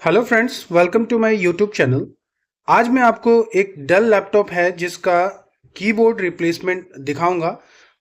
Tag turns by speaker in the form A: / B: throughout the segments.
A: Hello friends, welcome to my YouTube channel. आज मैं आपको एक डेल लैपटॉप है जिसका कीबोर्ड रिप्लेसमेंट दिखाऊंगा।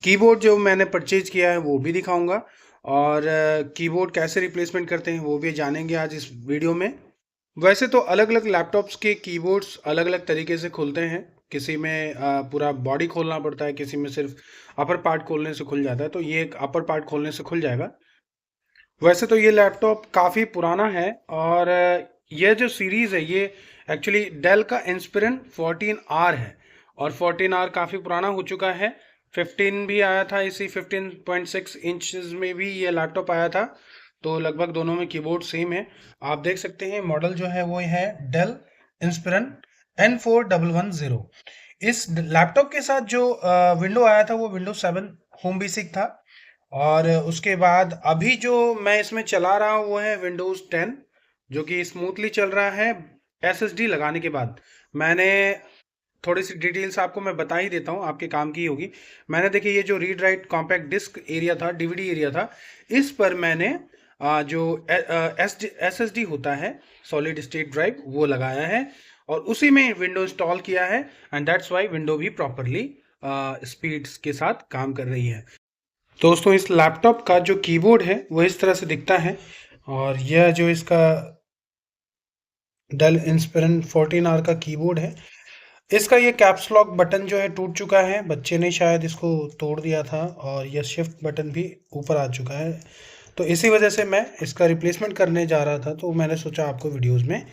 A: कीबोर्ड जो मैंने परचेज किया है वो भी दिखाऊंगा और कीबोर्ड कैसे रिप्लेसमेंट करते हैं वो भी जानेंगे आज इस वीडियो में। वैसे तो अलग अलग लैपटॉप्स के कीबोर्ड्स अलग अलग तरीके से खुलते हैं। किसी में पूरा बॉडी खोलना पड़ता है, किसी में सिर्फ अपर पार्ट खोलने से खुल जाता है। तो ये एक अपर पार्ट खोलने से खुल जाएगा। वैसे तो ये लैपटॉप काफ़ी पुराना है और ये जो सीरीज़ है ये एक्चुअली डेल का इंस्पिरन 14R है और 14R काफ़ी पुराना हो चुका है। 15 भी आया था, इसी 15.6 इंचेस में भी ये लैपटॉप आया था। तो लगभग दोनों में कीबोर्ड सेम है। आप देख सकते हैं मॉडल जो है वो है डेल इंस्पिरन N4110। इस लैपटॉप के साथ जो विंडो आया था वो विंडो 7 होम बेसिक था और उसके बाद अभी जो मैं इसमें चला रहा हूँ वो है विंडोज़ 10 जो कि स्मूथली चल रहा है। एसएसडी लगाने के बाद मैंने थोड़ी सी डिटेल्स आपको मैं बता ही देता हूँ, आपके काम की होगी। मैंने देखिए ये जो read write compact disc area था, डीवीडी एरिया था, इस पर मैंने जो एसएसडी होता है, सॉलिड स्टेट ड्राइव, वो लगाया है और उसी में विंडो इंस्टॉल किया है। एंड दैट्स वाई विंडो भी प्रॉपरली स्पीड्स के साथ काम कर रही है। दोस्तों, इस लैपटॉप का जो कीबोर्ड है वो इस तरह से दिखता है और यह जो इसका डेल इंस्पिरन 14R का कीबोर्ड है, इसका ये कैप्स लॉक बटन जो है टूट चुका है। बच्चे ने शायद इसको तोड़ दिया था और यह शिफ्ट बटन भी ऊपर आ चुका है। तो इसी वजह से मैं इसका रिप्लेसमेंट करने जा रहा था, तो मैंने सोचा आपको वीडियोस में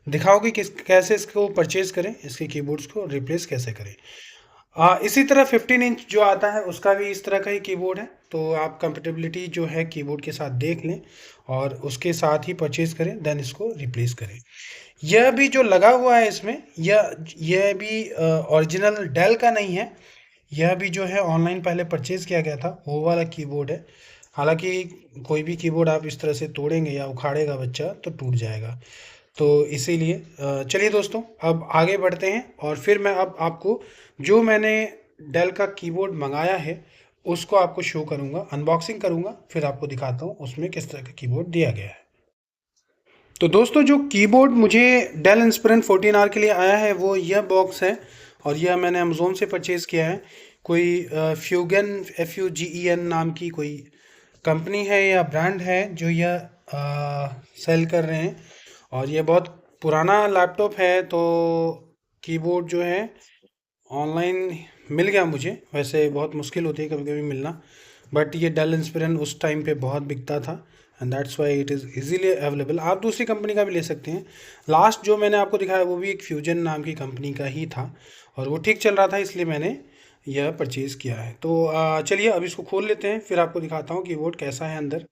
A: दिखाओ कि किस कैसे इसको परचेज करें, इसके कीबोर्ड्स को रिप्लेस कैसे करें। इसी तरह 15 इंच जो आता है उसका भी इस तरह का ही कीबोर्ड है। तो आप कंपेटेबिलिटी जो है कीबोर्ड के साथ देख लें और उसके साथ ही परचेज करें, देन इसको रिप्लेस करें। यह भी जो लगा हुआ है इसमें, यह भी ओरिजिनल डेल का नहीं है। यह भी जो है ऑनलाइन पहले परचेज किया गया था, वो वाला कीबोर्ड है। हालांकि कोई भी कीबोर्ड आप इस तरह से तोड़ेंगे या उखाड़ेगा बच्चा तो टूट जाएगा। तो इसीलिए चलिए दोस्तों, अब आगे बढ़ते हैं और फिर मैं अब आपको जो मैंने डेल का कीबोर्ड मंगाया है उसको आपको शो करूंगा, अनबॉक्सिंग करूंगा, फिर आपको दिखाता हूँ उसमें किस तरह का कीबोर्ड दिया गया है। तो दोस्तों, जो कीबोर्ड मुझे डेल इंस्पिरन 14R के लिए आया है वो यह बॉक्स है और यह मैंने अमेज़ोन से परचेज़ किया है। कोई फ्यूगन FUGEN नाम की कोई कंपनी है या ब्रांड है जो यह सेल कर रहे हैं और ये बहुत पुराना लैपटॉप है। तो कीबोर्ड जो है ऑनलाइन मिल गया मुझे। वैसे बहुत मुश्किल होती है कभी कभी मिलना, बट ये डेल इंस्पिरन उस टाइम पे बहुत बिकता था and that's why it is easily available. आप दूसरी कंपनी का भी ले सकते हैं। लास्ट जो मैंने आपको दिखाया वो भी एक फ्यूजन नाम की कंपनी का ही था और वो ठीक चल रहा था, इसलिए मैंने यह परचेज़ किया है। तो चलिए अब इसको खोल लेते हैं, फिर आपको दिखाता हूँ कीबोर्ड कैसा है अंदर।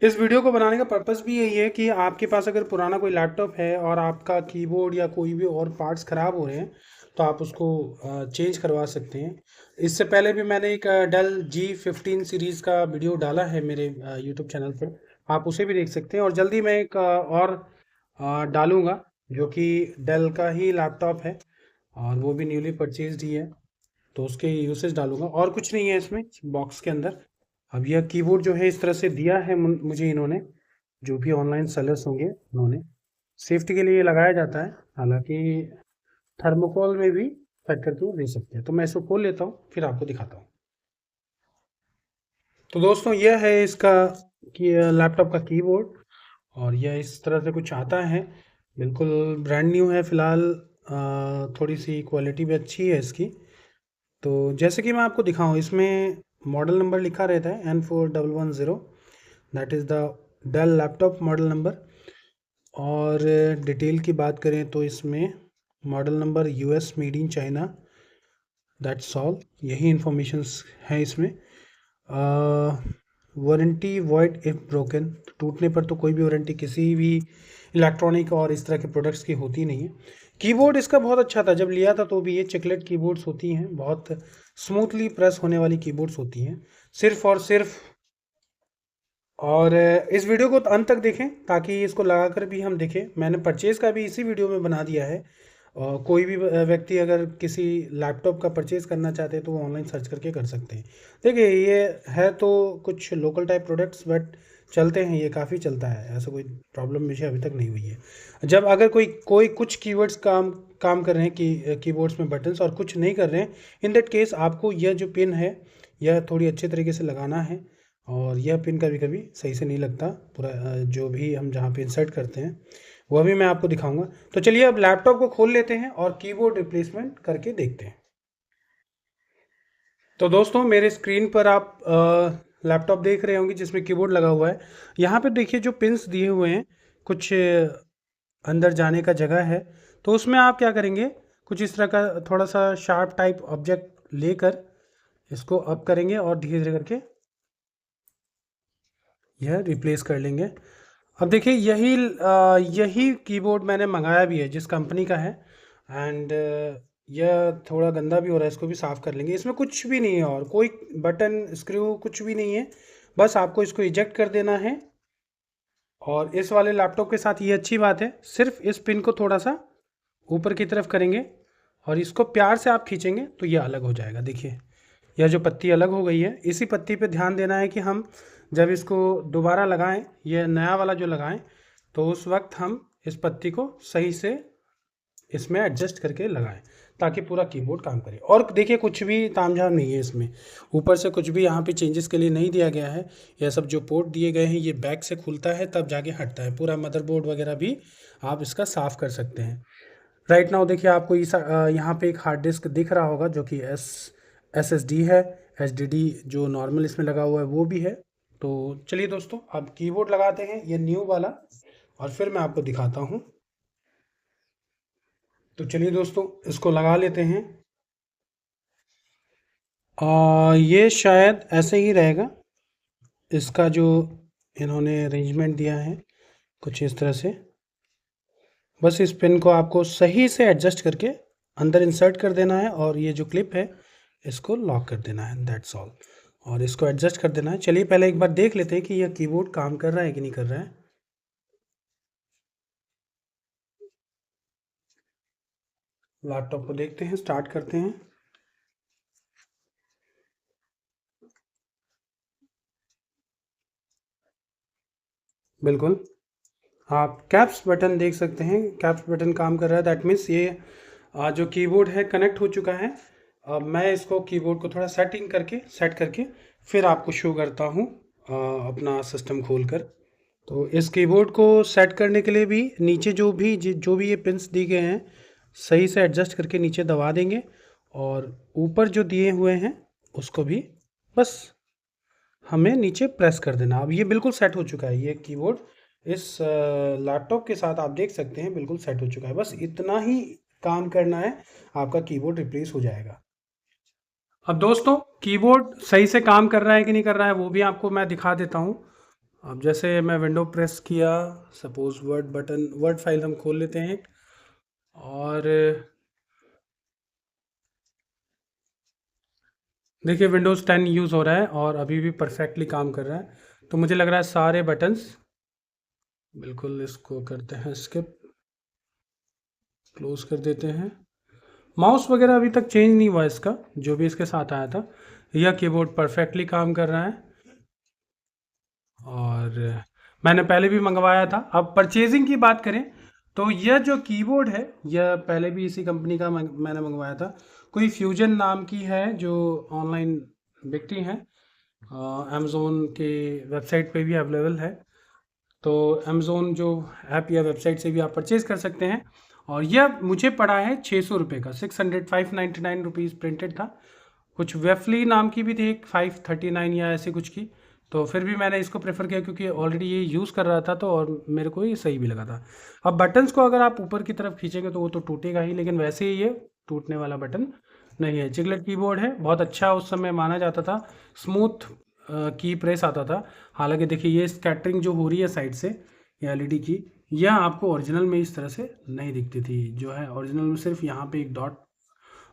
A: इस वीडियो को बनाने का पर्पस भी यही है कि आपके पास अगर पुराना कोई लैपटॉप है और आपका कीबोर्ड या कोई भी और पार्ट्स ख़राब हो रहे हैं तो आप उसको चेंज करवा सकते हैं। इससे पहले भी मैंने एक डेल G15 सीरीज़ का वीडियो डाला है मेरे यूट्यूब चैनल पर, आप उसे भी देख सकते हैं। और जल्दी मैं एक और डालूँगा जो कि डेल का ही लैपटॉप है और वो भी न्यूली परचेज्ड ही है, तो उसके यूसेज डालूंगा। और कुछ नहीं है इसमें बॉक्स के अंदर। अब यह कीबोर्ड जो है इस तरह से दिया है मुझे इन्होंने, जो भी ऑनलाइन सेलर्स होंगे उन्होंने सेफ्टी के लिए लगाया जाता है। हालांकि थर्मोकोल में भी पैक करके दे सकते हैं। तो मैं इसको खोल लेता हूँ, फिर आपको दिखाता हूँ। तो दोस्तों, यह है इसका कि लैपटॉप का कीबोर्ड और यह इस तरह से कुछ आता है। बिल्कुल ब्रांड न्यू है फ़िलहाल। थोड़ी सी क्वालिटी भी अच्छी है इसकी। तो जैसे कि मैं आपको दिखाऊं, इसमें मॉडल नंबर लिखा रहता है N4110, that is the Dell laptop model number. और डिटेल की बात करें तो इसमें model number US made in China, that's all, यही इन्फॉर्मेशंस हैं इसमें। वारंटी वॉइड इफ़ ब्रोकन, टूटने पर तो कोई भी वारंटी किसी भी इलेक्ट्रॉनिक और इस तरह के प्रोडक्ट्स की होती नहीं है। कीबोर्ड इसका बहुत अच्छा था, जब लिया था तो भी ये चॉकलेट कीबोर्ड्स होती हैं, बहुत स्मूथली प्रेस होने वाली कीबोर्ड्स होती हैं सिर्फ और सिर्फ। और इस वीडियो को अंत तक देखें ताकि इसको लगाकर भी हम देखें। मैंने परचेज़ का भी इसी वीडियो में बना दिया है। कोई भी व्यक्ति अगर किसी लैपटॉप का परचेज़ करना चाहते हैं तो वो ऑनलाइन सर्च करके कर सकते हैं। देखिए, ये है तो कुछ लोकल टाइप प्रोडक्ट्स, बट चलते हैं, ये काफ़ी चलता है, ऐसा कोई प्रॉब्लम मुझे अभी तक नहीं हुई है। जब अगर कोई कोई कुछ कीवर्ड्स काम काम कर रहे हैं कि कीबोर्ड्स में बटन्स और कुछ नहीं कर रहे हैं, इन दैट केस आपको यह जो पिन है यह थोड़ी अच्छे तरीके से लगाना है। और यह पिन कभी कभी सही से नहीं लगता, पूरा जो भी हम जहाँ पे इंसर्ट करते हैं वह भी मैं आपको दिखाऊंगा। तो चलिए अब लैपटॉप को खोल लेते हैं और कीबोर्ड रिप्लेसमेंट करके देखते हैं। तो दोस्तों मेरे स्क्रीन पर आप लैपटॉप देख रहे होंगे जिसमें कीबोर्ड लगा हुआ है। यहाँ पे देखिए जो पिंस दिए हुए हैं, कुछ अंदर जाने का जगह है। तो उसमें आप क्या करेंगे, कुछ इस तरह का थोड़ा सा शार्प टाइप ऑब्जेक्ट लेकर इसको अप करेंगे और धीरे धीरे करके यह रिप्लेस कर लेंगे। अब देखिए यही कीबोर्ड मैंने मंगाया भी है, जिस कंपनी का है। एंड यह थोड़ा गंदा भी हो रहा है, इसको भी साफ़ कर लेंगे। इसमें कुछ भी नहीं है और कोई बटन स्क्रू कुछ भी नहीं है, बस आपको इसको इजेक्ट कर देना है। और इस वाले लैपटॉप के साथ ये अच्छी बात है, सिर्फ इस पिन को थोड़ा सा ऊपर की तरफ करेंगे और इसको प्यार से आप खींचेंगे तो ये अलग हो जाएगा। देखिए यह जो पत्ती अलग हो गई है, इसी पत्ती पे ध्यान देना है कि हम जब इसको दोबारा लगाएं, यह नया वाला जो लगाएं, तो उस वक्त हम इस पत्ती को सही से इसमें एडजस्ट करके लगाएं ताकि पूरा कीबोर्ड काम करे। और देखिए कुछ भी तामझाम नहीं है इसमें, ऊपर से कुछ भी यहाँ पे चेंजेस के लिए नहीं दिया गया है। यह सब जो पोर्ट दिए गए हैं ये बैक से खुलता है तब जाके हटता है। पूरा मदरबोर्ड वगैरह भी आप इसका साफ़ कर सकते हैं। राइट नाउ देखिए आपको यहाँ पे एक हार्ड डिस्क दिख रहा होगा जो कि SSD है। HDD जो नॉर्मल इसमें लगा हुआ है वो भी है। तो चलिए दोस्तों अब कीबोर्ड लगाते हैं ये न्यू वाला और फिर मैं आपको दिखाता हूँ। तो चलिए दोस्तों इसको लगा लेते हैं। ये शायद ऐसे ही रहेगा, इसका जो इन्होंने अरेंजमेंट दिया है कुछ इस तरह से। बस इस पिन को आपको सही से एडजस्ट करके अंदर इंसर्ट कर देना है और ये जो क्लिप है इसको लॉक कर देना है, दैट्स ऑल। और इसको एडजस्ट कर देना है। चलिए पहले एक बार देख लेते हैं कि यह कीबोर्ड काम कर रहा है कि नहीं कर रहा है। लैपटॉप को देखते हैं, स्टार्ट करते हैं। बिल्कुल, आप कैप्स बटन देख सकते हैं, कैप्स बटन काम कर रहा है। दैट मीन्स ये जो कीबोर्ड है कनेक्ट हो चुका है। अब मैं इसको कीबोर्ड को थोड़ा सेट करके फिर आपको शो करता हूँ अपना सिस्टम खोलकर। तो इस कीबोर्ड को सेट करने के लिए भी नीचे जो भी ये पिंस दिए गए हैं सही से एडजस्ट करके नीचे दबा देंगे और ऊपर जो दिए हुए हैं उसको भी बस हमें नीचे प्रेस कर देना। अब ये बिल्कुल सेट हो चुका है, ये कीबोर्ड इस लैपटॉप के साथ आप देख सकते हैं बिल्कुल सेट हो चुका है। बस इतना ही काम करना है, आपका कीबोर्ड रिप्लेस हो जाएगा। अब दोस्तों कीबोर्ड सही से काम कर रहा है कि नहीं कर रहा है वो भी आपको मैं दिखा देता हूँ। अब जैसे मैं विंडो प्रेस किया, सपोज वर्ड फाइल हम खोल लेते हैं और देखिए विंडोज़ 10 यूज़ हो रहा है और अभी भी परफेक्टली काम कर रहा है। तो मुझे लग रहा है सारे बटन्स बिल्कुल, इसको करते हैं स्किप, क्लोज कर देते हैं। माउस वगैरह अभी तक चेंज नहीं हुआ इसका, जो भी इसके साथ आया था। यह कीबोर्ड परफेक्टली काम कर रहा है और मैंने पहले भी मंगवाया था। अब परचेजिंग की बात करें तो यह जो कीबोर्ड है यह पहले भी इसी कंपनी का मैंने मंगवाया था। कोई फ्यूजन नाम की है जो ऑनलाइन बिकती हैं, अमेज़ोन के वेबसाइट पे भी अवेलेबल है। तो अमेज़ोन जो ऐप या वेबसाइट से भी आप परचेज़ कर सकते हैं। और यह मुझे पड़ा है 600 रुपये का, 599 रुपीज़ प्रिंटेड था। कुछ वेफली नाम की भी थी एक 539 या ऐसी कुछ की। तो फिर भी मैंने इसको प्रेफर किया क्योंकि ऑलरेडी ये यूज़ कर रहा था तो और मेरे को ये सही भी लगा था। अब बटन्स को अगर आप ऊपर की तरफ खींचेंगे तो वो तो टूटेगा ही, लेकिन वैसे ही ये टूटने वाला बटन नहीं है। चिकलेट कीबोर्ड है, बहुत अच्छा उस समय माना जाता था, स्मूथ की प्रेस आता था। हालांकि देखिए ये स्कैटरिंग जो हो रही है साइड से ये एलईडी की, यह आपको ओरिजिनल में इस तरह से नहीं दिखती थी। जो है ओरिजिनल में सिर्फ यहाँ पे एक डॉट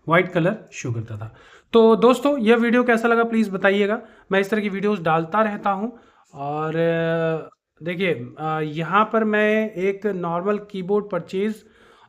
A: वाइट कलर शो करता था। तो दोस्तों यह वीडियो कैसा लगा प्लीज़ बताइएगा। मैं इस तरह की वीडियोस डालता रहता हूँ। और देखिए यहाँ पर मैं एक नॉर्मल कीबोर्ड परचेज़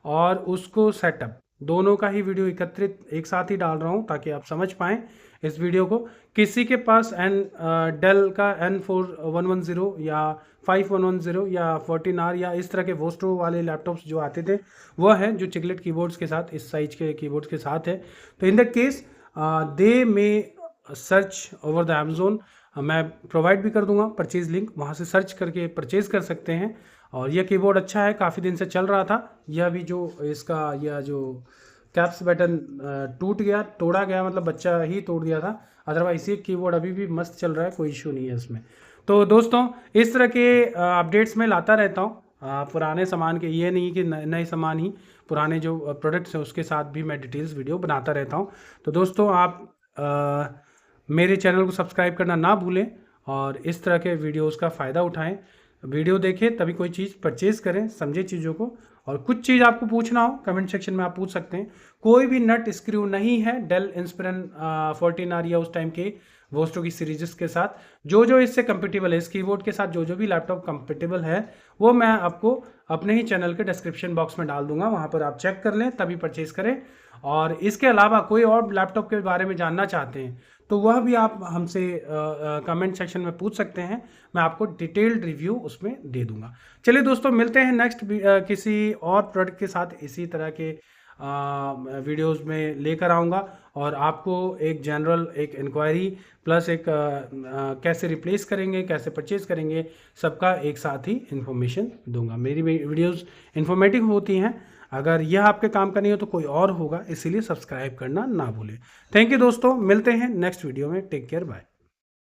A: और उसको सेटअप दोनों का ही वीडियो एकत्रित एक साथ ही डाल रहा हूँ ताकि आप समझ पाएँ इस वीडियो को। किसी के पास डेल का N4110 या 5110 या 14R या इस तरह के वोस्ट्रो वाले लैपटॉप्स जो आते थे वो हैं, जो चिकलेट कीबोर्ड्स के साथ, इस साइज के कीबोर्ड्स के साथ है, तो इन द केस दे में सर्च ओवर द अमेज़ोन। मैं प्रोवाइड भी कर दूंगा परचेज लिंक, वहाँ से सर्च करके परचेज कर सकते हैं। और यह कीबोर्ड अच्छा है, काफ़ी दिन से चल रहा था। यह भी जो इसका यह जो कैप्स बटन टूट गया, तोड़ा गया, मतलब बच्चा ही तोड़ दिया था, अदरवाइज ये कीबोर्ड अभी भी मस्त चल रहा है, कोई इशू नहीं है इसमें। तो दोस्तों इस तरह के अपडेट्स मैं लाता रहता हूँ, पुराने सामान के, ये नहीं कि नए सामान ही, पुराने जो प्रोडक्ट्स हैं उसके साथ भी मैं डिटेल्स वीडियो बनाता रहता हूँ। तो दोस्तों आप मेरे चैनल को सब्सक्राइब करना ना भूलें और इस तरह के वीडियोस का फ़ायदा उठाएं। वीडियो देखें तभी कोई चीज़ परचेज़ करें, समझे चीज़ों को। और कुछ चीज़ आपको पूछना हो कमेंट सेक्शन में आप पूछ सकते हैं। कोई भी नट स्क्रू नहीं है डेल इंस्पिरन 14R या उस टाइम के वोस्ट्रो की सीरीज़ के साथ। जो इससे कंपेटेबल है, इस कीबोर्ड के साथ जो भी लैपटॉप कंपेटेबल है वो मैं आपको अपने ही चैनल के डिस्क्रिप्शन बॉक्स में डाल दूंगा, वहाँ पर आप चेक कर लें तभी परचेज़ करें। और इसके अलावा कोई और लैपटॉप के बारे में जानना चाहते हैं तो वह भी आप हमसे कमेंट सेक्शन में पूछ सकते हैं, मैं आपको डिटेल्ड रिव्यू उसमें दे दूंगा। चलिए दोस्तों, मिलते हैं नेक्स्ट किसी और प्रोडक्ट के साथ, इसी तरह के वीडियोस में लेकर आऊँगा और आपको एक जनरल एक इंक्वायरी प्लस एक कैसे रिप्लेस करेंगे, कैसे परचेज करेंगे, सबका एक साथ ही इन्फॉर्मेशन दूंगा। मेरी वीडियोस इन्फॉर्मेटिव होती हैं, अगर यह आपके काम का नहीं हो तो कोई और होगा, इसीलिए सब्सक्राइब करना ना भूलें। थैंक यू दोस्तों, मिलते हैं नेक्स्ट वीडियो में। Take care, bye.